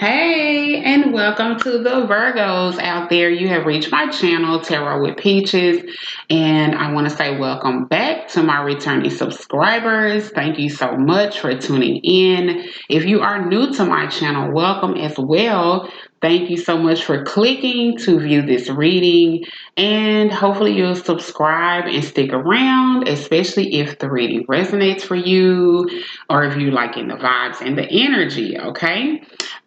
Hey, and welcome to the Virgos out there. You have reached my channel, Tarot with Peaches, and I want to say welcome back to my returning subscribers. Thank you so much for tuning in. If you are new to my channel, welcome as well. Thank you so much for clicking to view this reading, and hopefully you'll subscribe and stick around, especially if the reading resonates for you or if you like in the vibes and the energy, okay?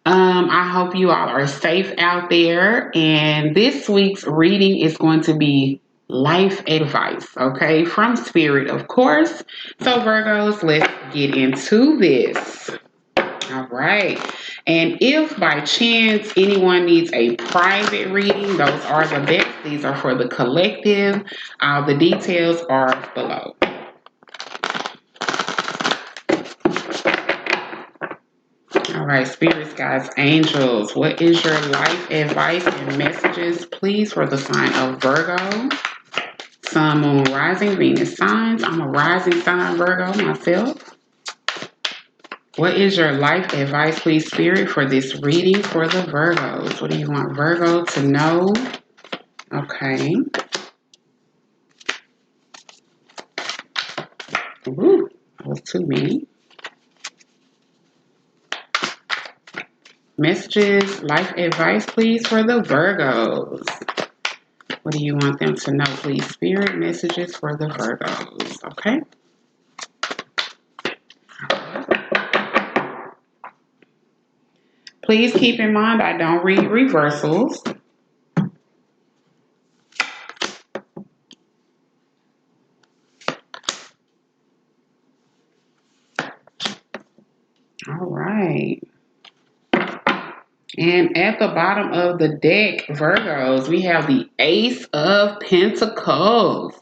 I hope you all are safe out there. And this week's reading is going to be life advice, okay, from Spirit, of course. So, Virgos, let's get into this. All right. And if by chance anyone needs a private reading, those are the best. These are for the collective. All the details are below. All right, spirits, guys, angels, what is your life advice and messages, please, for the sign of Virgo? Sun, moon, rising, Venus signs. I'm a rising sign Virgo myself. What is your life advice, please, spirit, for this reading for the Virgos? What do you want Virgo to know? Okay. Ooh, that was too many. Messages, life advice, please, for the Virgos. What do you want them to know, please, spirit? Messages for the Virgos, okay? Please keep in mind I don't read reversals. All right. And at the bottom of the deck, Virgos, we have the Ace of Pentacles.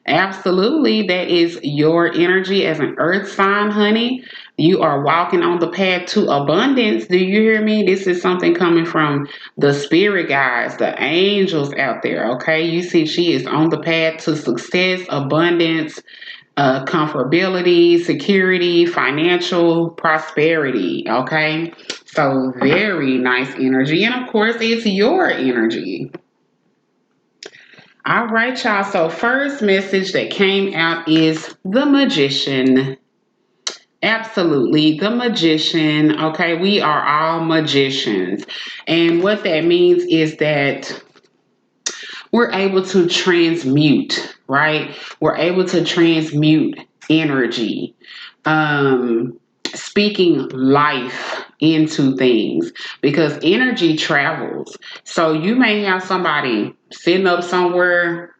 Absolutely, that is your energy as an earth sign, honey. You are walking on the path to abundance. Do you hear me? This is something coming from the spirit guides, the angels out there, okay? You see, she is on the path to success, abundance, comfortability, security, financial prosperity, okay? So, very nice energy. And of course, it's your energy. All right, y'all. So, first message that came out is the magician. Absolutely, the magician. Okay, we are all magicians. And what that means is that we're able to transmute, right? We're able to transmute energy. Speaking life into things because energy travels. So you may have somebody sitting up somewhere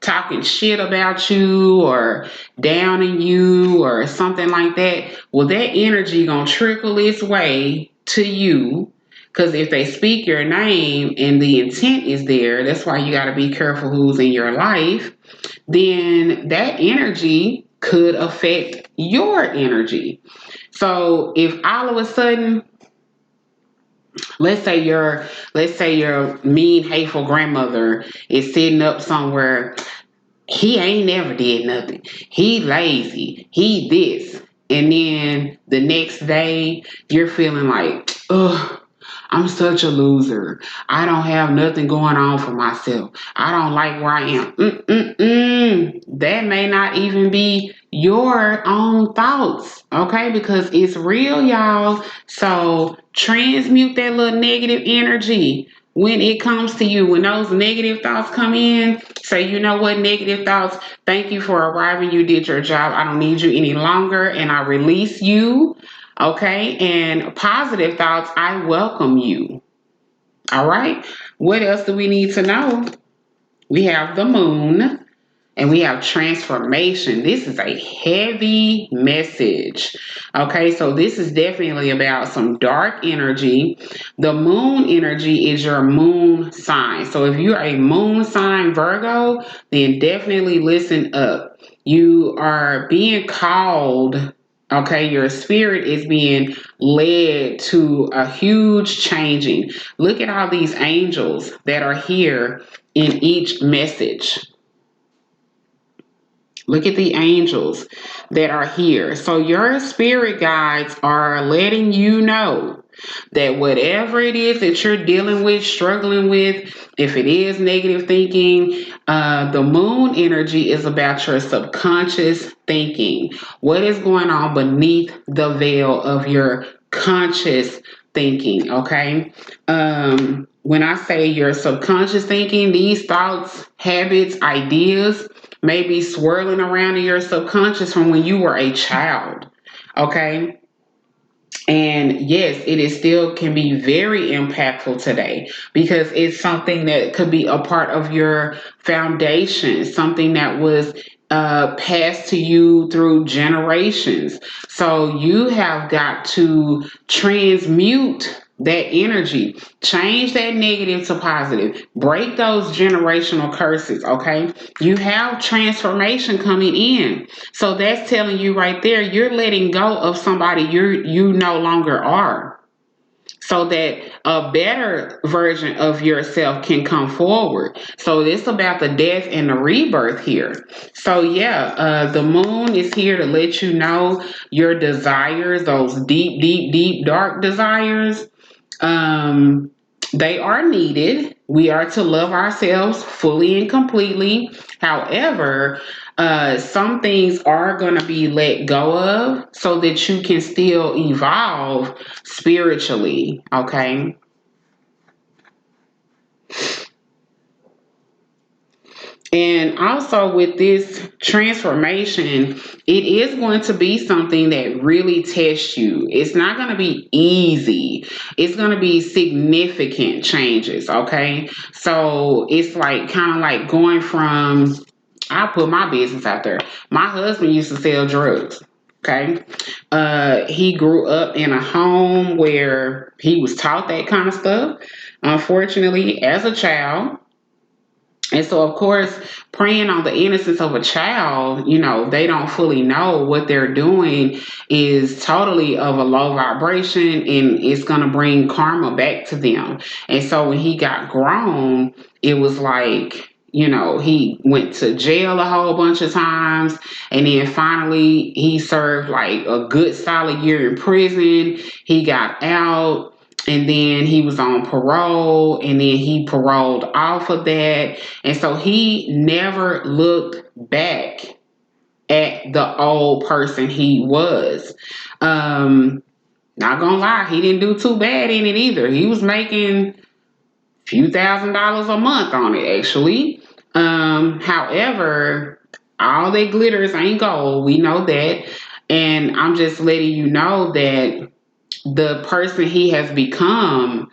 talking shit about you or downing you or something like that. Well, that energy gonna trickle its way to you because if they speak your name and the intent is there, that's why you got to be careful who's in your life. Then that energy could affect your energy. So if all of a sudden, let's say your mean, hateful grandmother is sitting up somewhere, he ain't never did nothing. He lazy. He this. And then the next day you're feeling like, ugh, I'm such a loser. I don't have nothing going on for myself. I don't like where I am. That may not even be your own thoughts, okay? Because it's real, y'all. So transmute that little negative energy when it comes to you. When those negative thoughts come in, say, you know what, negative thoughts, thank you for arriving. You did your job. I don't need you any longer. And I release you. Okay, and positive thoughts, I welcome you. All right, what else do we need to know? We have the moon and we have transformation. This is a heavy message. Okay, so this is definitely about some dark energy. The moon energy is your moon sign. So if you're a moon sign Virgo, then definitely listen up. You are being called. Okay, your spirit is being led to a huge changing. Look at all these angels that are here in each message. Look at the angels that are here. So your spirit guides are letting you know That whatever it is that you're dealing with, struggling with, if it is negative thinking, the moon energy is about your subconscious thinking. What is going on beneath the veil of your conscious thinking? Okay. When I say your subconscious thinking, these thoughts, habits, ideas may be swirling around in your subconscious from when you were a child. Okay. And yes, it is still can be very impactful today because it's something that could be a part of your foundation, something that was passed to you through generations. So you have got to transmute that energy, change that negative to positive, break those generational curses. Okay, you have transformation coming in, so that's telling you right there you're letting go of somebody you no longer are, so that a better version of yourself can come forward. So it's about the death and the rebirth here. So yeah, the moon is here to let you know your desires, those deep, deep, deep, dark desires. um, they are needed. We are to love ourselves fully and completely. However, some things are going to be let go of so that you can still evolve spiritually. Okay. And also with this transformation, it is going to be something that really tests you. It's not going to be easy. It's going to be significant changes, okay? So it's like kind of like going from, I'll put my business out there. My husband used to sell drugs. Okay. He grew up in a home where he was taught that kind of stuff. Unfortunately, as a child, and so, of course, preying on the innocence of a child, they don't fully know what they're doing is totally of a low vibration and it's going to bring karma back to them. And so, when he got grown, it was like, he went to jail a whole bunch of times. And then finally, he served like a good solid year in prison. He got out, and then he was on parole, and then he paroled off of that. And so he never looked back at the old person he was. Not gonna lie, he didn't do too bad in it either. He was making a few $1,000s a month on it, actually. However, all that glitters ain't gold. We know that. And I'm just letting you know that the person he has become,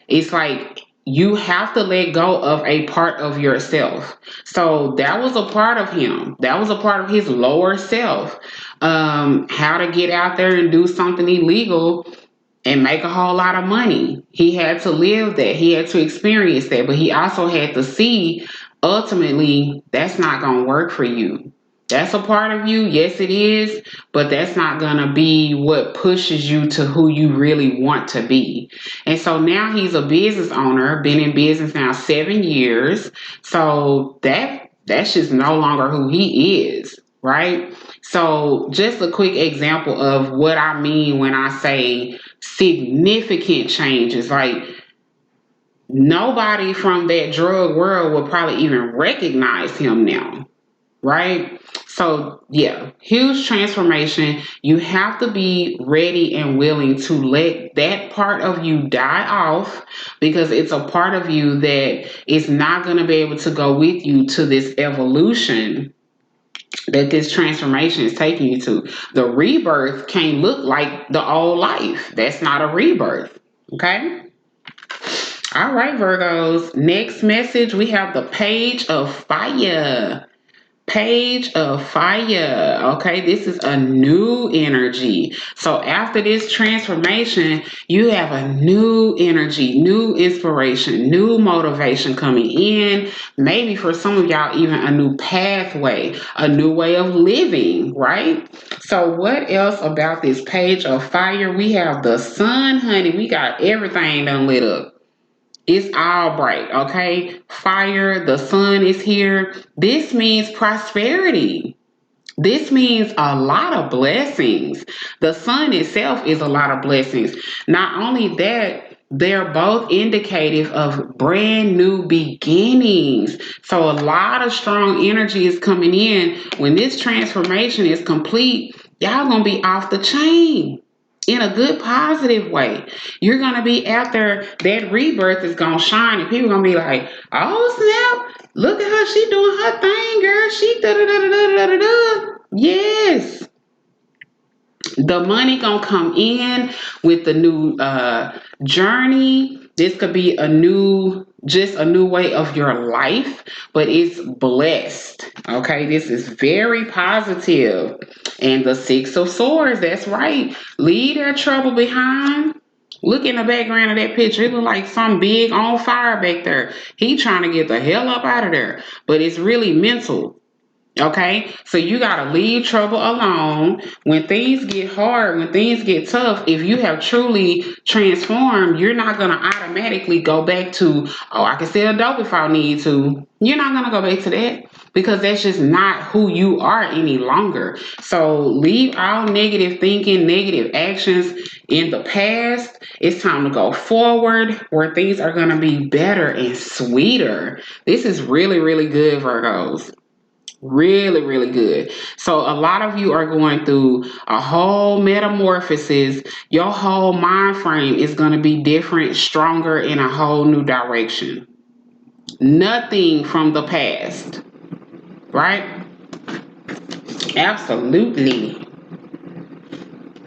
it's like you have to let go of a part of yourself. So that was a part of him. That was a part of his lower self. How to get out there and do something illegal and make a whole lot of money. He had to live that. He had to experience that. But he also had to see ultimately that's not going to work for you. That's a part of you. Yes, it is. But that's not going to be what pushes you to who you really want to be. And so now he's a business owner, been in business now 7 years. So that's just no longer who he is, right? So just a quick example of what I mean when I say significant changes. Like nobody from that drug world would probably even recognize him now, right? So yeah, huge transformation. You have to be ready and willing to let that part of you die off, because it's a part of you that is not going to be able to go with you to this evolution that this transformation is taking you to. The rebirth can't look like the old life. That's not a rebirth. Okay? All right, Virgos. Next message, we have the Page of Fire. Page of Fire. Okay, this is a new energy. So after this transformation, you have a new energy, new inspiration, new motivation coming in. Maybe for some of y'all, even a new pathway, a new way of living, right? So what else about this Page of Fire? We have the sun, honey. We got everything done lit up. It's all bright, okay? Fire, the sun is here. This means prosperity. This means a lot of blessings. The sun itself is a lot of blessings. Not only that, they're both indicative of brand new beginnings. So a lot of strong energy is coming in. When this transformation is complete, y'all gonna be off the chain in a good positive way. You're gonna be out there, that rebirth is gonna shine, and people gonna be like, oh snap, look at her, she doing her thing, girl. She da da da da da da da. Yes, the money gonna come in with the new journey. This could be just a new way of your life, but it's blessed. Okay, this is very positive. And the Six of Swords, that's right. Leave that trouble behind. Look in the background of that picture. It look like some big on fire back there. He trying to get the hell up out of there. But it's really mental. Okay, so you got to leave trouble alone. When things get hard, when things get tough, if you have truly transformed, you're not going to automatically go back to, oh, I can sell dope if I need to. You're not going to go back to that because that's just not who you are any longer. So leave all negative thinking, negative actions in the past. It's time to go forward where things are going to be better and sweeter. This is really, really good, Virgos. Really, really good. So a lot of you are going through a whole metamorphosis. Your whole mind frame is going to be different, stronger in a whole new direction. Nothing from the past, right? Absolutely.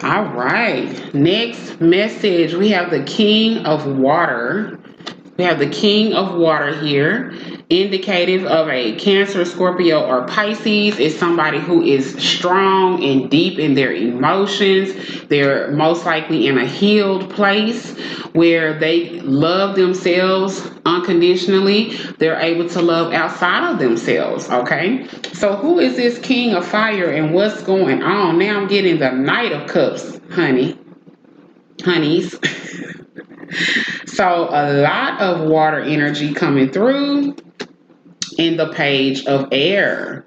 All right. Next message, we have the King of Water. We have the King of Water here, indicative of a Cancer, Scorpio, or Pisces. Is somebody who is strong and deep in their emotions. They're most likely in a healed place where they love themselves unconditionally. They're able to love outside of themselves, okay? So who is this King of Fire and what's going on? Now I'm getting the Knight of Cups, honeys. So a lot of water energy coming through in the Page of Air.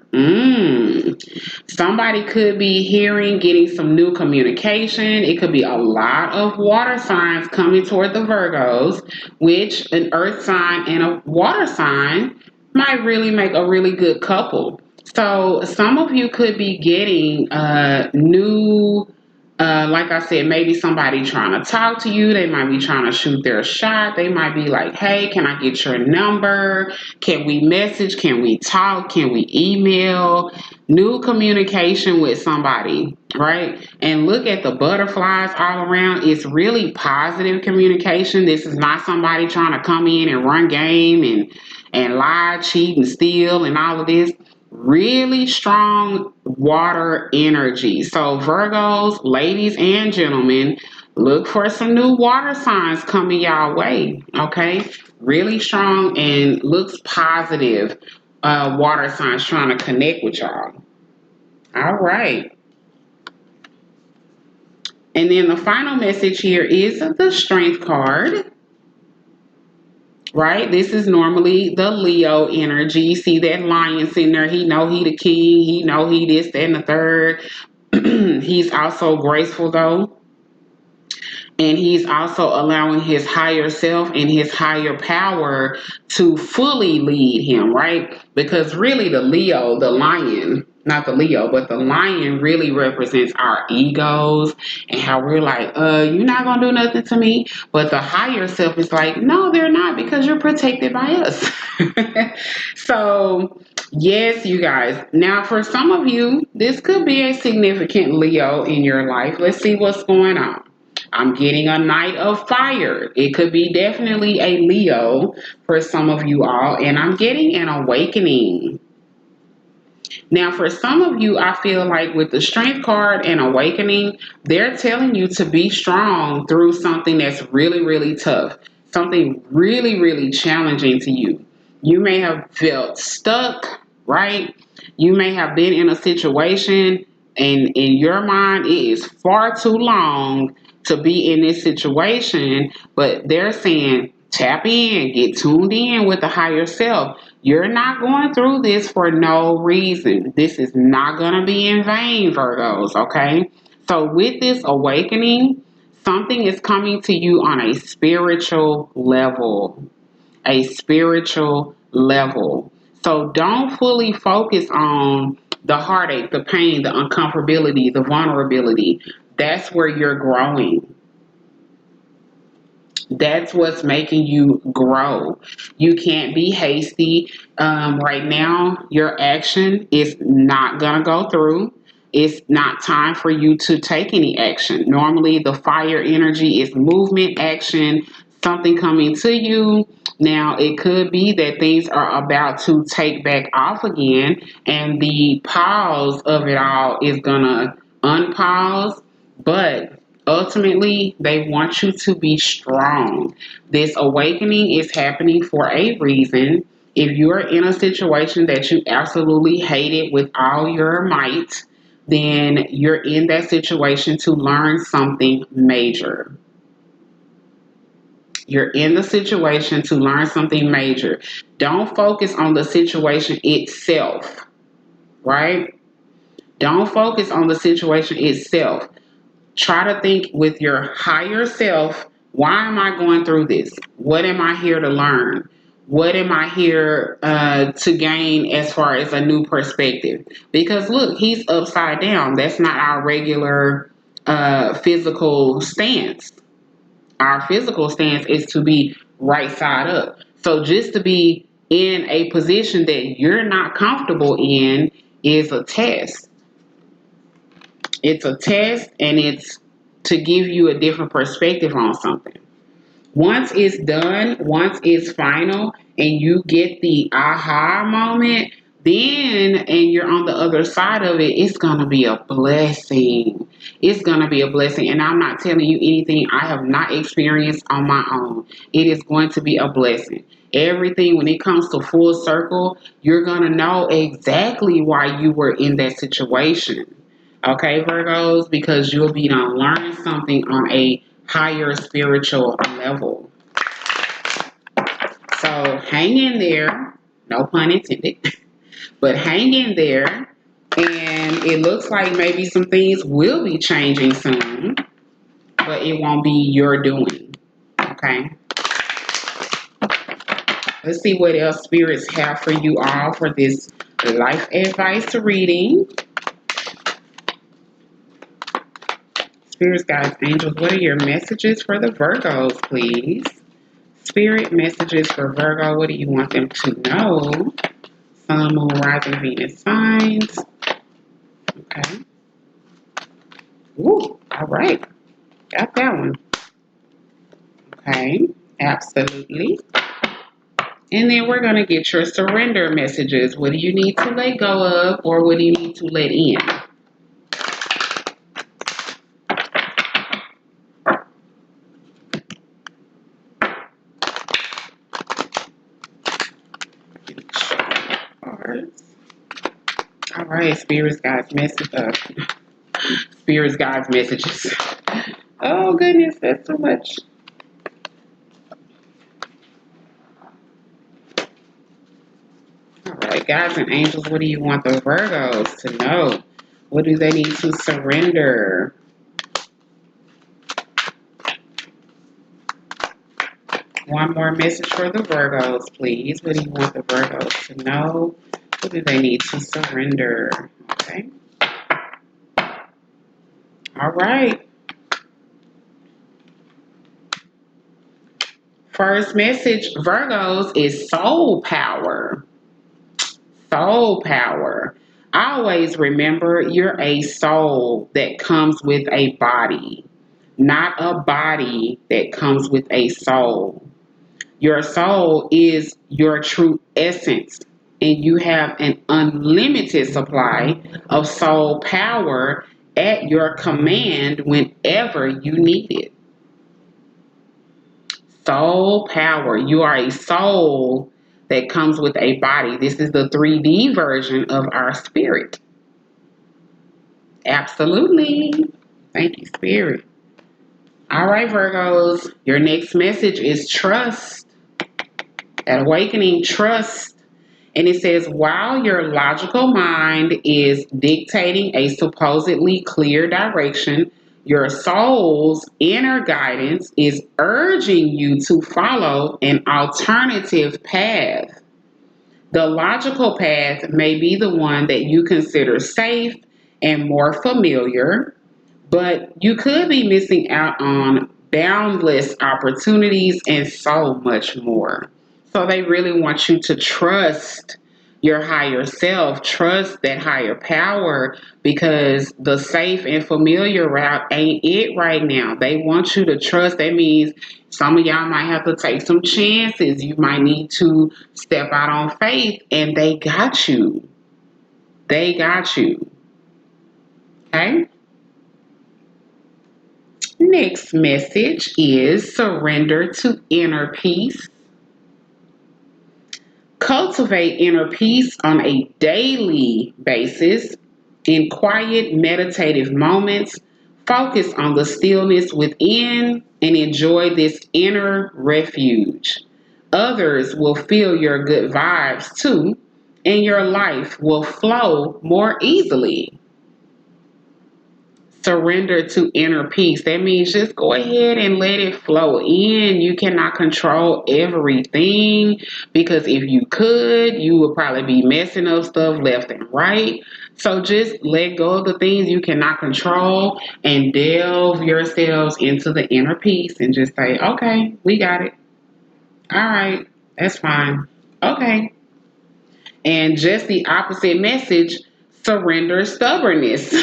Somebody could be getting some new communication. It could be a lot of water signs coming toward the Virgos, which an earth sign and a water sign might really make a really good couple. So some of you could be getting new like I said, maybe somebody trying to talk to you. They might be trying to shoot their shot. They might be like, hey, can I get your number? Can we message? Can we talk? Can we email? New communication with somebody, right? And look at the butterflies all around. It's really positive communication. This is not somebody trying to come in and run game and lie, cheat, and steal and all of this. Really strong water energy. So Virgos, ladies and gentlemen, look for some new water signs coming y'all way. Okay, really strong and looks positive. Water signs trying to connect with y'all. All right. And then the final message here is the Strength card. Right? This is normally the Leo energy. You see that lion sitting there. He know he the king. He know he this, that, and the third. He's also graceful though. And he's also allowing his higher self and his higher power to fully lead him, right? Because really the Leo, the lion, not the Leo, but the lion really represents our egos and how we're like, you're not gonna do nothing to me. But the higher self is like, no, they're not, because you're protected by us. So yes, you guys. Now for some of you, this could be a significant Leo in your life. Let's see what's going on. I'm getting a Knight of Fire. It could be definitely a Leo for some of you all. And I'm getting an awakening. Now, for some of you, I feel like with the Strength card and awakening, they're telling you to be strong through something that's really, really tough, something really, really challenging to you. You may have felt stuck, right? You may have been in a situation, and in your mind, it is far too long to be in this situation, but they're saying, tap in, get tuned in with the higher self. You're not going through this for no reason. This is not going to be in vain, Virgos, okay? So, with this awakening, something is coming to you on a spiritual level. A spiritual level. So, don't fully focus on the heartache, the pain, the uncomfortability, the vulnerability. That's where you're growing. That's what's making you grow. You can't be hasty. Right now, your action is not going to go through. It's not time for you to take any action. Normally, the fire energy is movement, action, something coming to you. Now, it could be that things are about to take back off again, and the pause of it all is going to unpause. But ultimately, they want you to be strong. This awakening is happening for a reason. If you're in a situation that you absolutely hate it with all your might, then you're in that situation to learn something major. You're in the situation to learn something major. Don't focus on the situation itself, right? Don't focus on the situation itself. Try to think with your higher self, why am I going through this? What am I here to learn? What am I here to gain as far as a new perspective? Because look, he's upside down. That's not our regular physical stance. Our physical stance is to be right side up. So just to be in a position that you're not comfortable in is a test. It's a test, and it's to give you a different perspective on something. Once it's done, once it's final, and you get the aha moment, then and you're on the other side of it, it's gonna be a blessing. It's gonna be a blessing. And I'm not telling you anything I have not experienced on my own. It is going to be a blessing. Everything, when it comes to full circle, you're gonna know exactly why you were in that situation. Okay, Virgos, because you'll be done learning something on a higher spiritual level. So hang in there, no pun intended, but hang in there. And it looks like maybe some things will be changing soon, but it won't be your doing. Okay. Let's see what else spirits have for you all for this life advice reading. Spirits, guides, angels, what are your messages for the Virgos, please? Spirit messages for Virgo, what do you want them to know? Sun, Moon, Rising, Venus signs. Okay. Ooh, all right. Got that one. Okay, absolutely. And then we're going to get your surrender messages. What do you need to let go of, or what do you need to let in? All right, spirits, guys, spirits, guys, messages. Oh goodness, that's too much. All right, guys and angels, what do you want the Virgos to know? What do they need to surrender? One more message for the Virgos, please. What do you want the Virgos to know? What do they need to surrender? Okay. All right. First message, Virgos, is soul power. Soul power. Always remember you're a soul that comes with a body, not a body that comes with a soul. Your soul is your true essence, and you have an unlimited supply of soul power at your command whenever you need it. Soul power. You are a soul that comes with a body. This is the 3D version of our spirit. Absolutely. Thank you, Spirit. All right, Virgos. Your next message is trust. At awakening, trust. And it says, while your logical mind is dictating a supposedly clear direction, your soul's inner guidance is urging you to follow an alternative path. The logical path may be the one that you consider safe and more familiar, but you could be missing out on boundless opportunities and so much more. So they really want you to trust your higher self, trust that higher power, because the safe and familiar route ain't it right now. They want you to trust. That means some of y'all might have to take some chances. You might need to step out on faith, and they got you. They got you. Okay? Next message is surrender to inner peace. Cultivate inner peace on a daily basis. In quiet, meditative moments, focus on the stillness within and enjoy this inner refuge. Others will feel your good vibes too, and your life will flow more easily. Surrender to inner peace. That means just go ahead and let it flow in. You cannot control everything, because if you could, you would probably be messing up stuff left and right. So just let go of the things you cannot control and delve yourselves into the inner peace and just say, okay, we got it. All right, that's fine. Okay. And just the opposite message, surrender stubbornness.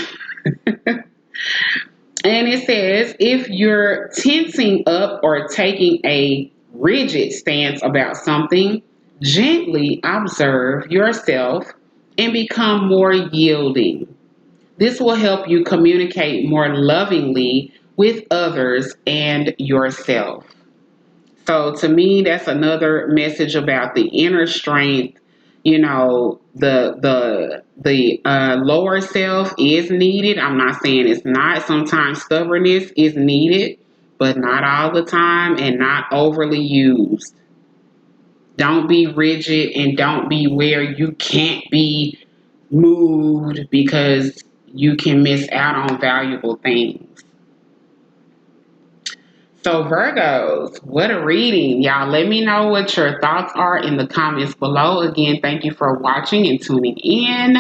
And it says, if you're tensing up or taking a rigid stance about something, gently observe yourself and become more yielding. This will help you communicate more lovingly with others and yourself. So to me, that's another message about the inner strength. You know, the lower self is needed. I'm not saying it's not. Sometimes stubbornness is needed, but not all the time and not overly used. Don't be rigid and don't be where you can't be moved because you can miss out on valuable things. So, Virgos, what a reading. Y'all, let me know what your thoughts are in the comments below. Again, thank you for watching and tuning in.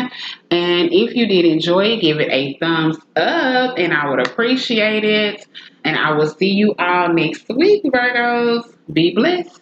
And if you did enjoy it, give it a thumbs up, and I would appreciate it. And I will see you all next week, Virgos. Be blessed.